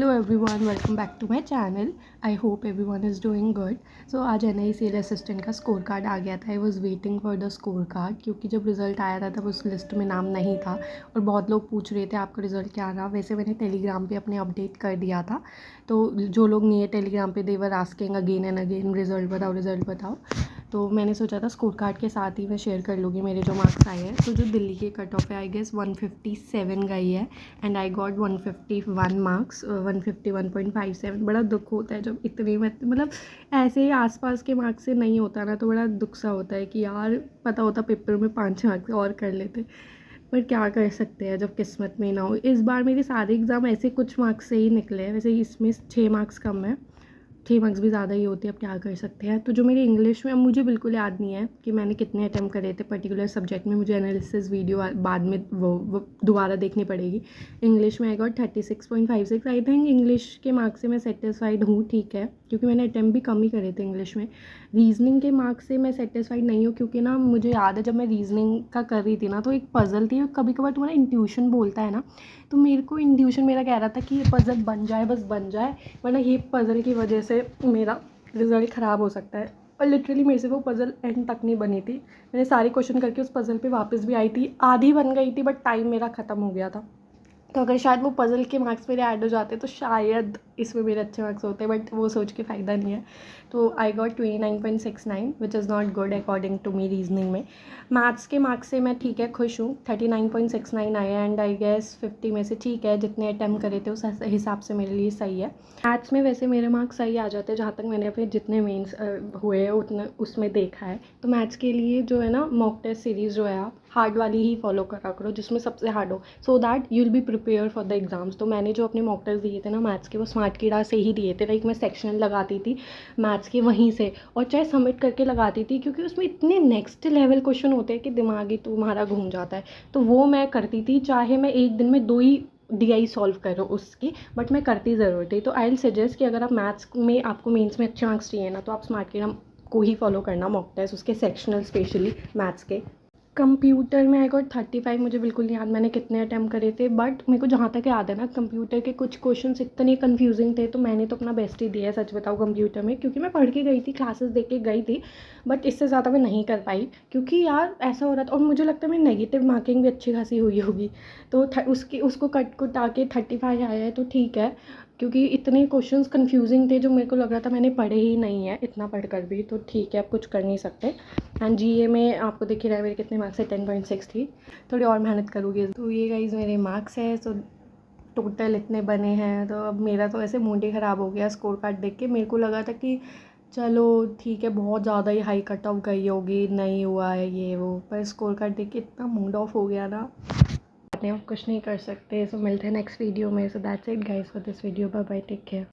Hello everyone, welcome back to my channel. I hope everyone is doing good. So आज NICL assistant का score card आ गया था। I was waiting for the score card, क्योंकि जब result आया था तब उस लिस्ट में नाम नहीं था और बहुत लोग पूछ रहे थे आपका रिज़ल्ट क्या रहा। वैसे मैंने टेलीग्राम पे अपने अपडेट कर दिया था, तो जो लोग नहीं है टेलीग्राम पे they were asking again and again result बताओ। तो मैंने सोचा था स्कोर कार्ड के साथ ही मैं शेयर कर लूँगी मेरे जो मार्क्स आए हैं। तो जो दिल्ली के कट ऑफ है आई गेस 157 गई है एंड आई गॉट 151 मार्क्स, 151.57। बड़ा दुख होता है जब इतने मतलब ऐसे ही आसपास के मार्क्स से नहीं होता ना, तो बड़ा दुख सा होता है कि यार पता होता पेपर में 5 मार्क्स और कर लेते। पर क्या कर सकते हैं जब किस्मत में ना हो। इस बार मेरे सारे एग्ज़ाम ऐसे कुछ मार्क्स से ही निकले हैं। वैसे इसमें 6 मार्क्स कम है, 6 मार्क्स भी ज़्यादा ही होते हैं, अब क्या कर सकते हैं। तो जो मेरी इंग्लिश में, अब मुझे बिल्कुल याद नहीं है कि मैंने कितने अटैम्प्ट करे थे पर्टिकुलर सब्जेक्ट में। मुझे एनालिसिस वीडियो बाद में वो दोबारा देखनी पड़ेगी। इंग्लिश में I got 36.56। I think English के मार्क्स से मैं सेटिस्फाइड हूँ, ठीक है, क्योंकि मैंने अटैम्प्ट भी कम ही करे थे इंग्लिश में। रीजनिंग के मार्क्स से मैं सेटिस्फाइड नहीं हूँ, क्योंकि ना मुझे याद है जब मैं रीजनिंग का कर रही थी ना, तो एक पज़ल थी। कभी कभार तुम्हारा इंट्यूशन बोलता है ना, तो मेरे को इंट्यूशन मेरा कह रहा था कि ये पज़ल बन जाए, बस बन जाए, वरना ये पज़ल की वजह से मेरा रिज़ल्ट ख़राब हो सकता है। और लिटरली मेरे से वो पज़ल एंड तक नहीं बनी थी। मैंने सारे क्वेश्चन करके उस पज़ल पे वापस भी आई थी, आधी बन गई थी, बट टाइम मेरा ख़त्म हो गया था। तो अगर शायद वो पज़ल के मार्क्स मेरे ऐड हो जाते तो शायद इसमें मेरे अच्छे मार्क्स होते, बट वो सोच के फ़ायदा नहीं है। तो I got 29.69 which is not good according to me reasoning में। मैथ्स के मार्क्स से मैं ठीक है खुश हूँ, 39.69 आए एंड आई गेस 50 में से ठीक है, जितने अटैम्प्ट करे थे उस हिसाब से मेरे लिए सही है। मैथ्स में वैसे मेरे मार्क्स सही आ जाते हैं, जहाँ तक मैंने अपने जितने मेंस हुए हैं उतने उसमें देखा है। तो मैथ्स के लिए जो है ना, मॉक टेस्ट सीरीज़ जो है आप हार्ड वाली ही फॉलो करा करो, जिसमें सबसे हार्ड हो, so that you will be prepare for the exams. तो मैंने जो अपने मॉक टेस्ट दिए थे ना मैथ्स के, वो स्मार्ट कीड़ा से ही दिए थे। लाइक मैं सेक्शनल लगाती थी मैथ्स के वहीं से, और चाहे सबमिट करके लगाती थी, क्योंकि उसमें इतने नेक्स्ट लेवल क्वेश्चन होते हैं कि दिमाग ही तुम्हारा घूम जाता है। तो वो मैं करती थी, चाहे मैं एक दिन में 2 ही DI सॉल्व करो उसकी, बट मैं करती ज़रूर थी। तो आई विल सजेस्ट कि अगर आप मैथ्स में, आपको मेंस में अच्छे मार्क्स चाहिए ना, तो आप स्मार्ट कीड़ा को ही फॉलो करना, मॉक टेस्ट उसके सेक्शनल स्पेशली मैथ्स के। कंप्यूटर में आई गॉट 35। मुझे बिल्कुल नहीं याद मैंने कितने अटैम्प्ट करे थे, बट मेरे को जहाँ तक याद है ना, कंप्यूटर के कुछ क्वेश्चंस इतने कंफ्यूजिंग थे, तो मैंने तो अपना बेस्ट ही दिया है, सच बताऊँ, कंप्यूटर में। क्योंकि मैं पढ़ के गई थी, क्लासेस देख के गई थी, बट इससे ज़्यादा मैं नहीं कर पाई, क्योंकि यार ऐसा हो रहा था। और मुझे लगता है मेरी नेगेटिव मार्किंग भी अच्छी खासी हुई होगी, तो उसको कट कुटा के 35 आया है, तो ठीक है। क्योंकि इतने क्वेश्चंस कंफ्यूजिंग थे, जो मेरे को लग रहा था मैंने पढ़े ही नहीं है इतना पढ़ कर भी, तो ठीक है, आप कुछ कर नहीं सकते। एंड GA में आपको दिख ही रहा है मेरे कितने मार्क्स है, 10.6 थी। थोड़ी और मेहनत करूँगी। तो ये गाइस मेरे मार्क्स है। सो टोटल इतने बने हैं। तो अब मेरा तो ऐसे मूड ही ख़राब हो गया स्कोर कार्ड देख के। मेरे को लगा था कि चलो ठीक है, बहुत ज़्यादा ही हाई कट ऑफ गई होगी, नहीं हुआ है ये वो, पर स्कोर कार्ड देख के इतना मूड ऑफ हो गया ना, आप कुछ नहीं कर सकते। सो मिलते हैं नेक्स्ट वीडियो में। So that's it guys for this video. Bye bye, take care.